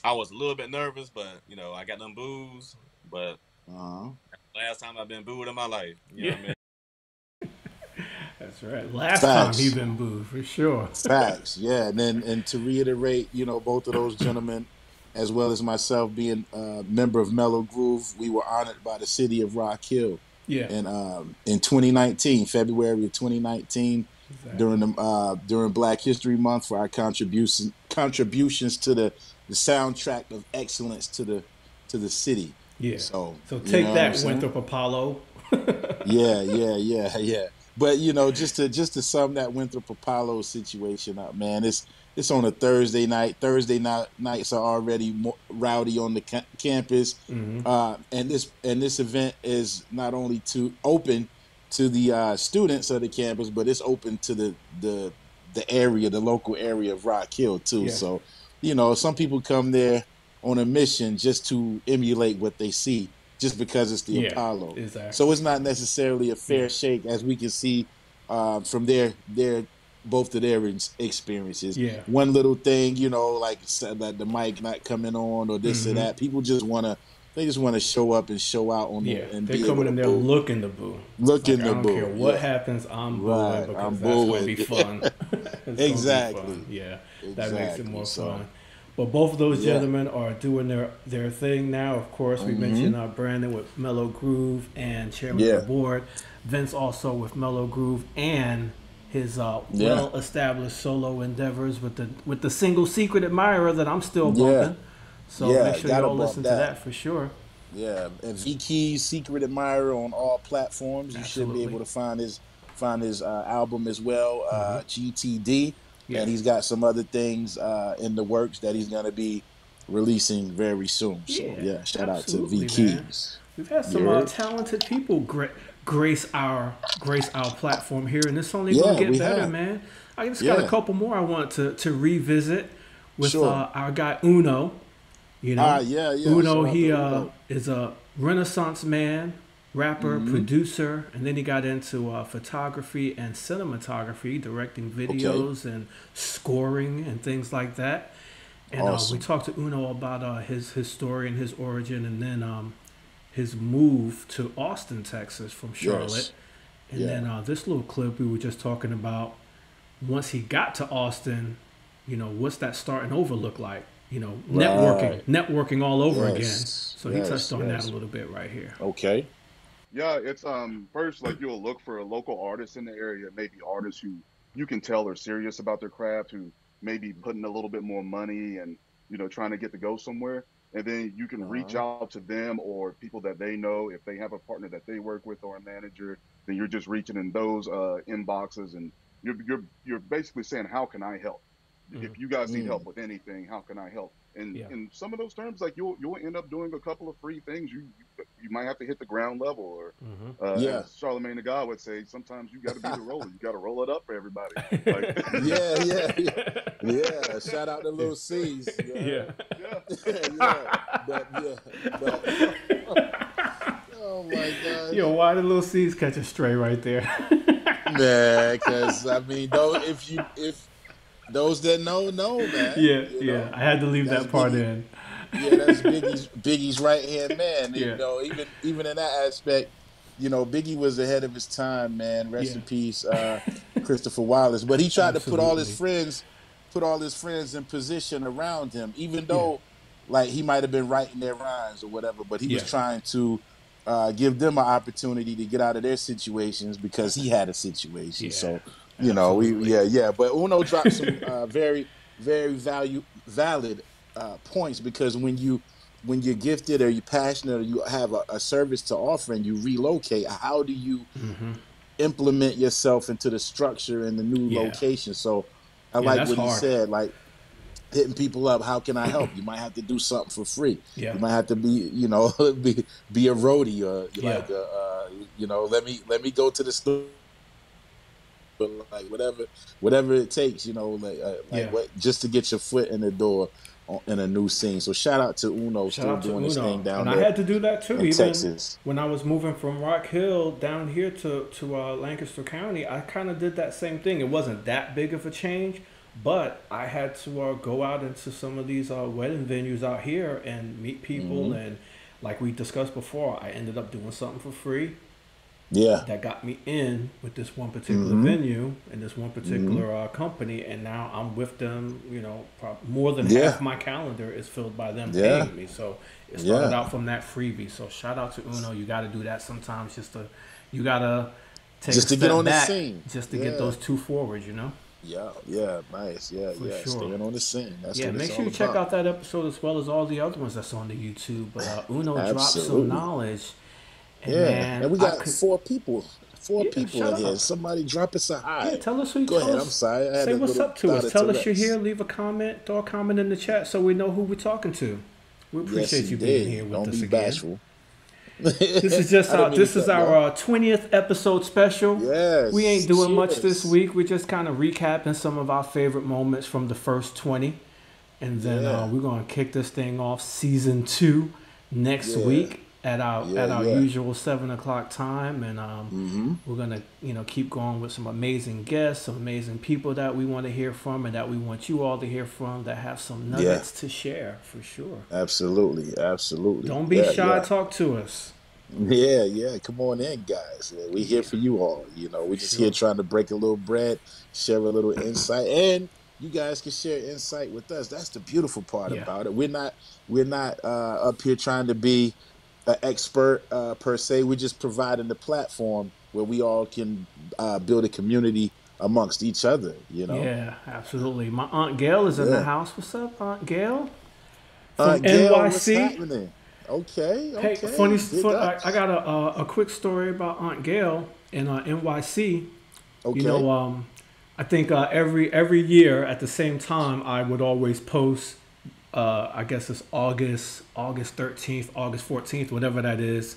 I was a little bit nervous, but you know, I got them boos. But last time I've been booed in my life. You know what I mean? That's right. Last time he been booed for sure. Facts, yeah. And to reiterate, you know, both of those gentlemen, as well as myself being a member of Mellow Groove, we were honored by the city of Rock Hill. Yeah. And in 2019, February of 2019, during Black History Month, for our contributions to the soundtrack of excellence to the city. Yeah. So take that, Winthrop Apollo. Yeah. But you know, just to sum that Winthrop Apollo situation up, man, it's on a Thursday night. Thursday nights are already rowdy on the campus, and this event is not only open to the students of the campus, but it's open to the area, the local area of Rock Hill too. Yeah. So, you know, some people come there on a mission just to emulate what they see, just because it's the Apollo. Exactly. So it's not necessarily a fair shake, as we can see from both of their experiences. Yeah. One little thing, you know, like the mic not coming on or this or that. People just want to show up and show out on the and they're coming in there looking to boo. I don't care what happens, I'm booing because that's going to be fun. Exactly. Fun. Yeah, that makes it more fun. But both of those gentlemen are doing their thing now. Of course, we mentioned Brandon with Mellow Groove and chairman of the board. Vince also with Mellow Groove and his well-established solo endeavors with the single Secret Admirer that I'm still bumping. So make sure y'all listen to that for sure. Yeah, and V-Key's Secret Admirer on all platforms. You should be able to find his album as well, GTD. Yeah. And he's got some other things in the works that he's going to be releasing very soon. So, shout out to V-Keys. We've had some talented people grace our platform here, and it's only going to get better, man. I just got a couple more I want to revisit with our guy Uno. You know, yeah. Uno, he is a Renaissance man, rapper, producer, and then he got into photography and cinematography, directing videos and scoring and things like that. And we talked to Uno about his story and his origin, and then his move to Austin, Texas from Charlotte. And then this little clip we were just talking about, once he got to Austin, you know, what's that starting over look like? You know, networking all over again. So he touched on that a little bit right here. Okay. Yeah, it's first, like, you'll look for local artists in the area, maybe artists who you can tell are serious about their craft, who may be putting a little bit more money and, you know, trying to get to go somewhere. And then you can reach out to them or people that they know. If they have a partner that they work with or a manager, then you're just reaching in those inboxes, and you're basically saying, how can I help? If you guys need help with anything, how can I help? And in some of those terms, like, you'll end up doing a couple of free things. You might have to hit the ground level, or as Charlemagne the God would say, sometimes you got to be the roller. You got to roll it up for everybody. Like, yeah. Shout out to Lil C's. But oh my God. Yo, why did Lil C's catch a stray right there? Man, because I mean, though, if those that know, man. Yeah. I had to leave that part in. Yeah, that's Biggie's right hand man. You know, even in that aspect, you know, Biggie was ahead of his time, man. Rest in peace, Christopher Wallace. But he tried to put all his friends in position around him, even though, like, he might have been writing their rhymes or whatever. But he was trying to give them an opportunity to get out of their situations because he had a situation. So. You know, but Uno dropped some very, very valid points, because when you're gifted or you're passionate or you have a service to offer and you relocate, how do you implement yourself into the structure in the new location? So I like what he said, like, hitting people up. How can I help? You might have to do something for free. You might have to be, you know, be a roadie, or like, you know, let me go to the store. But like whatever it takes, you know, just to get your foot in the door in a new scene. So shout out to Uno, still doing his thing down there. And I had to do that too, even Texas. When I was moving from Rock Hill down here to Lancaster County. I kind of did that same thing. It wasn't that big of a change, but I had to go out into some of these wedding venues out here and meet people. And like we discussed before, I ended up doing something for free. That got me in with this one particular venue and this one particular company, and now I'm with them. You know, more than half my calendar is filled by them paying me. So it started out from that freebie. So shout out to Uno. You got to do that sometimes. You got to take just a to step get on back, the scene, just to get those two forwards. You know. Nice. For sure. Staying on the scene. That's what make it's sure you all check about. out that episode as well as all the other ones that's on the YouTube. But Uno dropped some knowledge. And we got four people in here. Somebody drop us a hi. Tell us who you Go ahead. I'm sorry. Say what's up to us. Tell us you're here. Leave a comment. Throw a comment in the chat so we know who we're talking to. We appreciate you being here with us again. Bashful. This is just our 20th episode special. Yes. We ain't doing much this week. We're just kind of recapping some of our favorite moments from the first 20. And then we're going to kick this thing off season 2 next week at our usual 7:00 time, and we're gonna keep going with some amazing guests, some amazing people that we want to hear from, and that we want you all to hear from, that have some nuggets to share for sure. Absolutely. Don't be shy. Talk to us. Come on in, guys. We here for you all. You know, we're just here trying to break a little bread, share a little insight, and you guys can share insight with us. That's the beautiful part about it. We're not up here trying to be an expert per se. We're just providing the platform where we all can build a community amongst each other, you know? Yeah, absolutely. My Aunt Gail is in the house. What's up, Aunt Gail? From Aunt Gail, NYC. what's happening? Okay. Hey, funny I got a quick story about Aunt Gail in NYC. Okay. You know, I think every year at the same time I would always post. I guess it's August 13th, August 14th, whatever that is,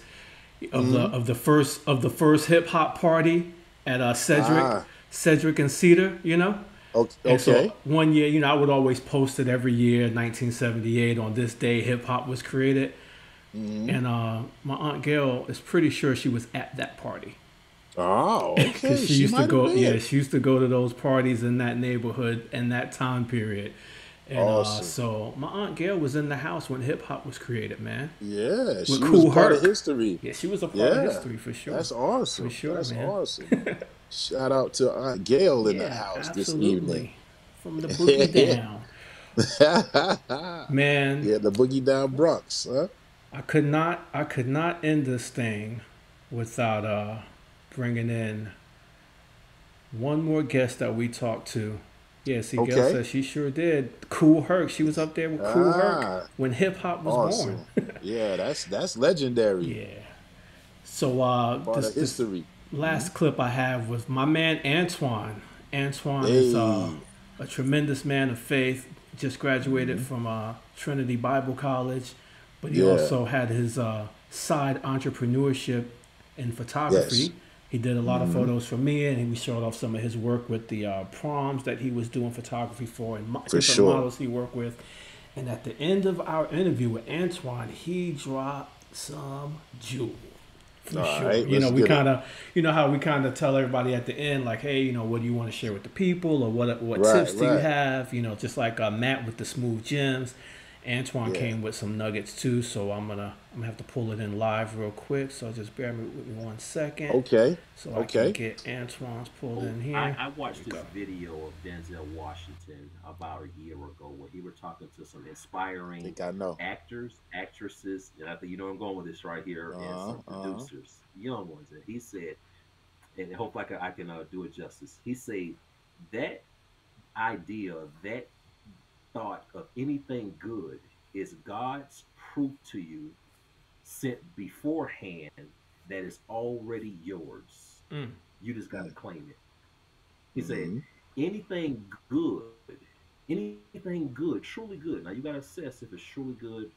of the first hip hop party at Cedric and Cedar, you know. Okay. And so one year, you know, I would always post it every year, 1978, on this day, hip hop was created. And my Aunt Gail is pretty sure she was at that party. Oh, okay. Because she used to go, she used to go to those parties in that neighborhood in that time period. And awesome. So my Aunt Gail was in the house when hip hop was created, man. Yeah, she Kool was part Herc. of history. Yeah, she was a part of history for sure. That's awesome. For sure, That's man. awesome. Shout out to Aunt Gail in the house this evening. From the Boogie Down. Man. Yeah, the Boogie Down Bronx, huh? I could not end this thing without bringing in one more guest that we talked to. Yeah, see, Gail said she sure did. Kool Herc. She was up there with Kool Herc when hip hop was born. Yeah, that's legendary. Yeah. So this last clip I have was my man Antoine. Antoine is a tremendous man of faith. Just graduated from Trinity Bible College, but he also had his side entrepreneurship in photography. Yes. He did a lot of photos for me, and he showed off some of his work with the proms that he was doing photography for, and different models he worked with. And at the end of our interview with Antoine, he dropped some jewels. For sure. Right, you know, we kind of, you know how we kind of tell everybody at the end, like, hey, you know, what do you want to share with the people, or what tips do you have? You know, just like Matt with the smooth gems. Antoine came with some nuggets too, so I'm gonna have to pull it in live real quick. So just bear with me 1 second. Okay. So I can get Antoine's pulled in here. I watched this video of Denzel Washington about a year ago where he was talking to some inspiring actors, actresses, and I think you know I'm going with this right here, and some producers, young ones. And he said, and I hope I can do it justice. He said that idea, that thought of anything good is God's proof to you sent beforehand that is already yours. You just got to claim it. He said anything good, truly good. Now you got to assess if it's truly good,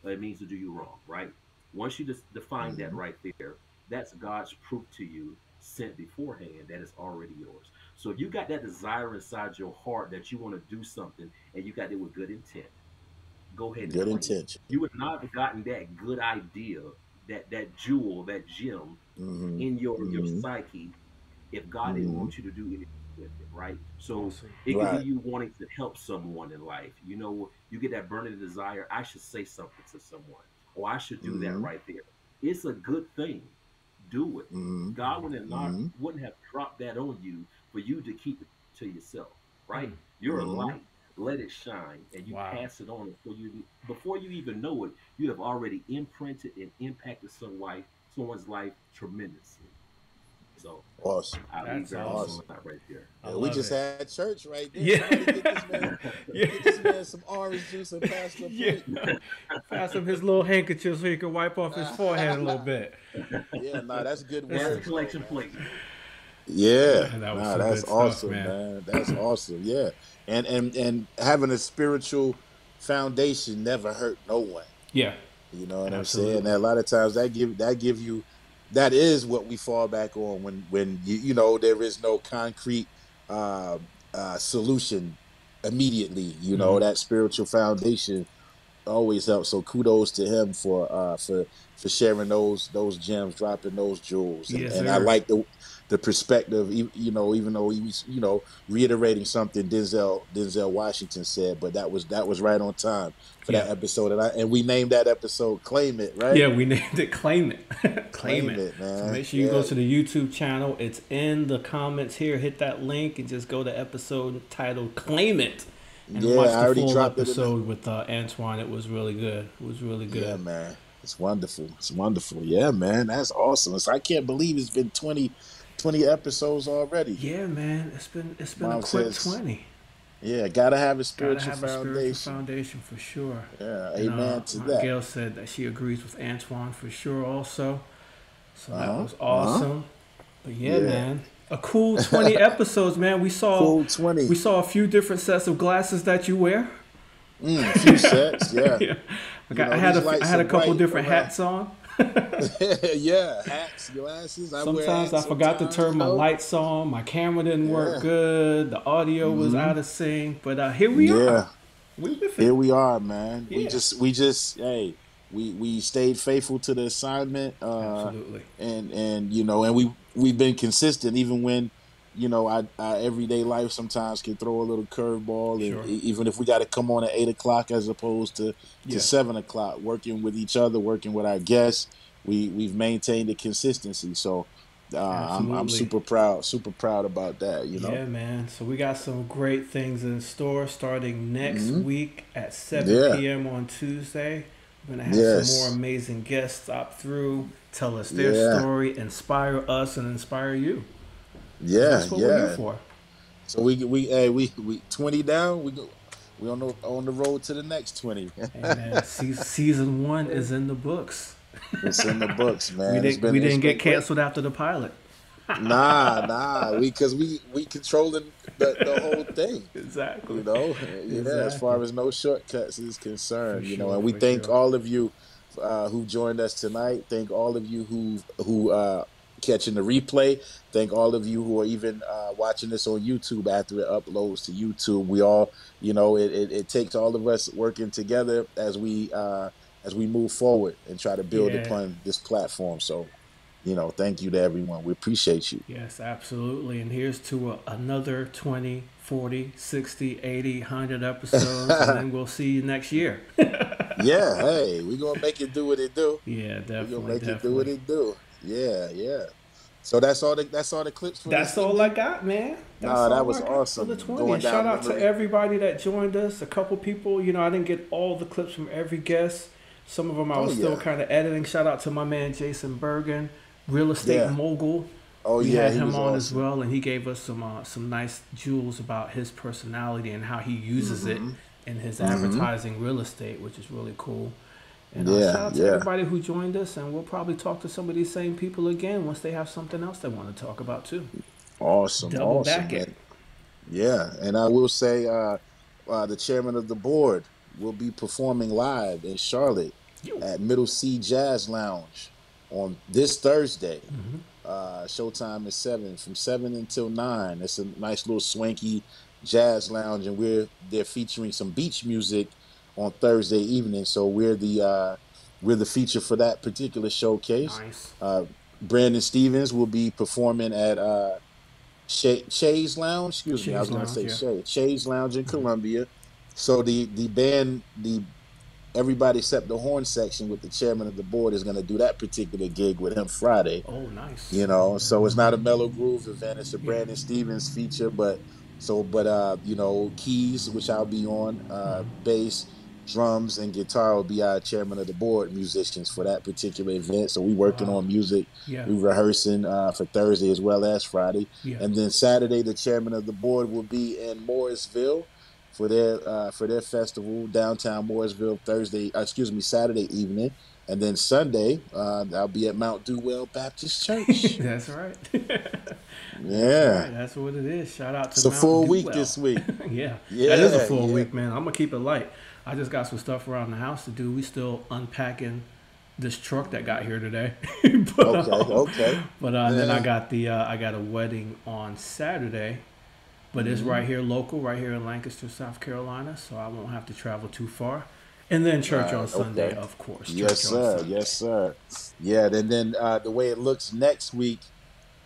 it means to do you wrong, right? Once you just define that right there, that's God's proof to you sent beforehand that is already yours. So if you got that desire inside your heart that you want to do something and you got it with good intent, go ahead and good intention. You would not have gotten that good idea, that jewel, that gem in your psyche if God didn't want you to do anything with it, right? So it could be you wanting to help someone in life. You know, you get that burning desire, I should say something to someone, or I should do that right there. It's a good thing. Do it. God wouldn't have dropped that on you for you to keep it to yourself, right? You're a light. Let it shine, and you pass it on before you even know it. You have already imprinted and impacted someone's life tremendously. So awesome. That's awesome. Right there. Yeah, we just had church right there. Yeah. Get this man some orange juice and pass him pass him his little handkerchief so he can wipe off his forehead a little bit. Yeah, that's good work. That's a collection plate. Yeah, that's awesome, man. That's awesome. Yeah, and having a spiritual foundation never hurt no one. Yeah, you know what I'm saying. And a lot of times that give you. That is what we fall back on when you know there is no concrete solution immediately. You know that spiritual foundation always helps. So kudos to him for sharing those gems, dropping those jewels, and I like the perspective. You know, even though he was reiterating something Denzel Washington said, but that was right on time for that episode. And we named that episode "Claim It," right? Yeah, we named it "Claim It." Claim it, man. So make sure you go to the YouTube channel. It's in the comments here. Hit that link and just go to episode titled "Claim It." And watch the full episode with Antoine. It was really good. Yeah, man. It's wonderful. Yeah, man. That's awesome. I can't believe it's been 20 episodes already. Yeah, man. It's been Mom a quick 20. Yeah, gotta have a spiritual foundation for sure. Yeah, amen to that. Gail said that she agrees with Antoine for sure also. So that was awesome. But yeah, man. A cool 20 episodes, man. We saw a few different sets of glasses that you wear. A few sets, yeah. I had a couple different hats on. Yeah, hats, glasses. Sometimes I forgot to turn my lights on. My camera didn't work good. The audio was out of sync. But here we are. Here we are, man. Yeah. We just hey, we stayed faithful to the assignment. Absolutely. And you know, and we've been consistent even when, you know, our everyday life sometimes can throw a little curveball, sure. And even if we got to come on at 8 o'clock as opposed to 7 o'clock, working with each other, working with our guests, we've maintained the consistency. So I'm super proud about that. You know. Yeah, man. So we got some great things in store starting next week at 7 p.m. on Tuesday. We're gonna have some more amazing guests stop through, tell us their story, inspire us, and inspire you. Yeah, that's what we're here for. So we 20 down. We on the road to the next 20. Hey, man, season 1 is in the books. It's in the books, man. we didn't get canceled after the pilot. Nah. Because we controlling the whole thing. Exactly. You know, as far as no shortcuts is concerned, you know, and we thank all of you who joined us tonight. Thank all of you who catching the replay. Thank all of you who are even watching this on YouTube after it uploads to YouTube. We all, you know, it takes all of us working together as we move forward and try to build upon this platform. So, you know, thank you to everyone. We appreciate you. Yes, absolutely. And here's to another 20, 40, 60, 80, 100 episodes, and then we'll see you next year. Yeah, hey, we're going to make it do what it do. Yeah, definitely. We're going to make it do what it do. Yeah. So that's all the clips for That's all I got, man. That was awesome. For the 20. Shout out to everybody that joined us. A couple people, you know, I didn't get all the clips from every guest. Some of them I was still kind of editing. Shout out to my man Jason Bergen, real estate mogul. We had him on as well, and he gave us some nice jewels about his personality and how he uses it in his advertising real estate, which is really cool. And shout out to everybody who joined us, and we'll probably talk to some of these same people again once they have something else they want to talk about too. Awesome. Double back it. Yeah, and I will say the chairman of the board will be performing live in Charlotte at Middle C Jazz Lounge on this Thursday. Showtime is 7, from 7 until 9. It's a nice little swanky jazz lounge, and they're featuring some beach music on Thursday evening. So we're the feature for that particular showcase. Nice. Brandon Stevens will be performing at Shay's Lounge. Excuse me, I was going to say Shay. Shay's Lounge in Columbia. So the band, everybody except the horn section with the chairman of the board is going to do that particular gig with him Friday. Oh, nice. You know, so it's not a Mellow Groove event. It's a Brandon Stevens feature, but you know, keys, which I'll be on, bass, drums, and guitar will be our chairman of the board musicians for that particular event. So we working on music. We rehearsing for Thursday as well as Friday. And then Saturday, the chairman of the board will be in Morrisville for their festival, downtown Morrisville, Saturday evening. And then Sunday, I'll be at Mount Dewell Baptist Church. That's right. Yeah. That's what it is. Shout out to It's a full week this week. Yeah, that is a full week, man. I'm going to keep it light. I just got some stuff around the house to do. We still unpacking this truck that got here today. Okay. But then I got a wedding on Saturday. But it's right here local, right here in Lancaster, South Carolina, so I won't have to travel too far. And then church on Sunday, of course. Yes, sir. Yeah, and then the way it looks next week,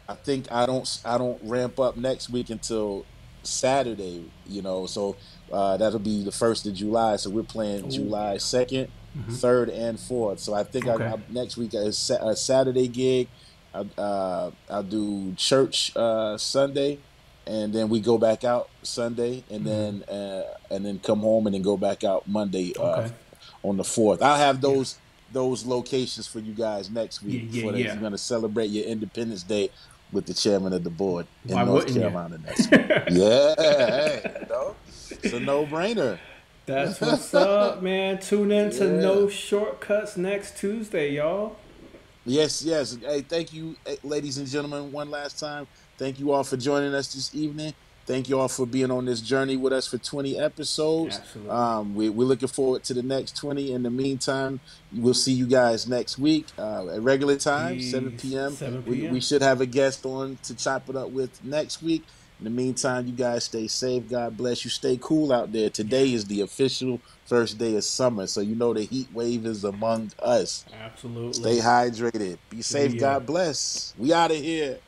I think I don't ramp up next week until Saturday, you know, so that'll be the 1st of July. So we're playing July 2nd, 3rd, and 4th. So I think I next week is a Saturday gig. I'll do church Sunday. And then we go back out Sunday, and then come home, and then go back out Monday on the 4th. I'll have those locations for you guys next week. You're going to celebrate your Independence Day with the chairman of the board in North Carolina next week. Hey, you know, it's a no-brainer. That's what's up, man. Tune in to No Shortcuts next Tuesday, y'all. Yes. Hey, thank you, ladies and gentlemen, one last time. Thank you all for joining us this evening. Thank you all for being on this journey with us for 20 episodes. Absolutely. We're looking forward to the next 20. In the meantime, we'll see you guys next week at regular time, 7 p.m. 7 p.m. We should have a guest on to chop it up with next week. In the meantime, you guys stay safe. God bless you. Stay cool out there. Today is the official first day of summer, so you know the heat wave is among us. Absolutely. Stay hydrated. Be safe. God bless. We out of here.